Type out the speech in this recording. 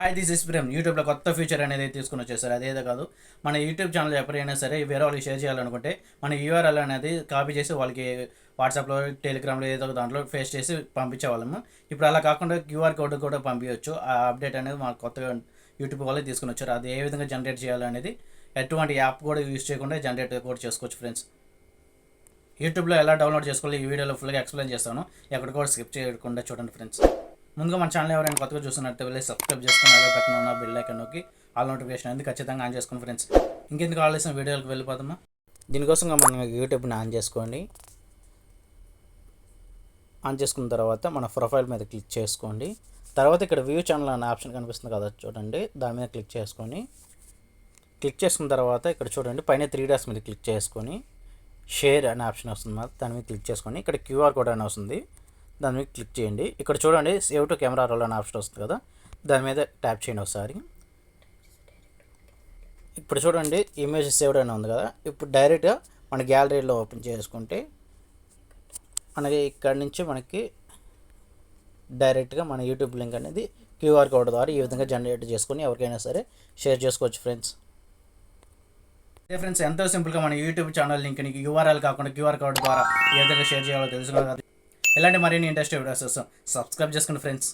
Hi this is Prem. యూట్యూబ్లో కొత్త feature అనేది తీసుకుని వచ్చేసారు. అదేదో కాదు, మన యూట్యూబ్ ఛానల్ ఎవరైనా సరే వేరే వాళ్ళకి షేర్ చేయాలనుకుంటే మన యూఆర్ఎల్ అనేది కాపీ చేసి వాళ్ళకి వాట్సాప్లో, టెలిగ్రామ్లో ఏదో ఒక దాంట్లో పేస్ట్ చేసి పంపించేవాళ్ళము. ఇప్పుడు అలా కాకుండా క్యూఆర్ కోడ్ కూడా పంపించవచ్చు. ఆ అప్డేట్ అనేది మాకు కొత్తగా యూట్యూబ్ వాళ్ళే తీసుకుని వచ్చారు. అది ఏ విధంగా జనరేట్ చేయాలనేది ఎటువంటి యాప్ కూడా యూజ్ చేయకుండా జనరేట్ కూడా చేసుకోవచ్చు ఫ్రెండ్స్. యూట్యూబ్లో ఎలా డౌన్లోడ్ చేసుకోవాలి ఈ వీడియోలో ఫుల్గా ఎక్స్ప్లెయిన్ చేస్తాను. ఎక్కడ కూడా స్కిప్ చేయకుండా చూడండి ఫ్రెండ్స్. ముందుగా మన ఛానల్ ఎవరైనా కొత్తగా చూస్తున్నట్టు వెళ్ళి సబ్స్క్రైబ్ చేసుకుని అదే పక్కన ఉన్న బెల్ ఐకాన్ నొక్కి ఆల్ నోటిఫికేషన్ అనేది ఖచ్చితంగా ఆన్ చేసుకోండి ఫ్రెండ్స్. ఇంకెందుకు ఆలోచన వీడియోకి వెళ్ళిపోతామా. దీనికోసంగా మనం యూట్యూబ్ని ఆన్ చేసుకోండి. ఆన్ చేసుకున్న తర్వాత మన ప్రొఫైల్ మీద క్లిక్ చేసుకోండి. తర్వాత ఇక్కడ వ్యూ ఛానల్ అనే ఆప్షన్ కనిపిస్తుంది కదా, చూడండి, దాని మీద క్లిక్ చేసుకొని క్లిక్ చేసుకున్న తర్వాత ఇక్కడ చూడండి పైన 3 డాట్స్ మీద క్లిక్ చేసుకొని షేర్ అనే ఆప్షన్ వస్తుంది, దాని మీద క్లిక్ చేసుకొని ఇక్కడ క్యూఆర్ కోడ్ అని వస్తుంది, దాని మీద క్లిక్ చేయండి. ఇక్కడ చూడండి సేవ్ టు కెమెరా రోల్ అనే ఆప్షన్ వస్తుంది కదా, దాని మీద ట్యాప్ చేయండి ఒకసారి. ఇప్పుడు చూడండి ఇమేజ్ సేవ్డ్ అని ఉంది కదా, ఇప్పుడు డైరెక్ట్గా మన గ్యాలరీలో ఓపెన్ చేసుకుంటే మనకి ఇక్కడ నుంచి మనకి డైరెక్ట్గా మన యూట్యూబ్ లింక్ అనేది క్యూఆర్ కోడ్ ద్వారా ఈ విధంగా జనరేట్ చేసుకొని ఎవరికైనా సరే షేర్ చేసుకోవచ్చు ఫ్రెండ్స్. అదే ఫ్రెండ్స్, ఎంతో సింపుల్గా మన యూట్యూబ్ ఛానల్ లింక్ని యూఆర్ఎల్ కాకుండా క్యూఆర్ కోడ్ ద్వారా ఏ విధంగా షేర్ చేయాలో తెలుసుకున్నారు కదా. ఇలాంటి మరిన్ని ఇంట్రెస్టింగ్ వీడియోస్ కోసం సబ్స్క్రైబ్ చేసుకోండి ఫ్రెండ్స్.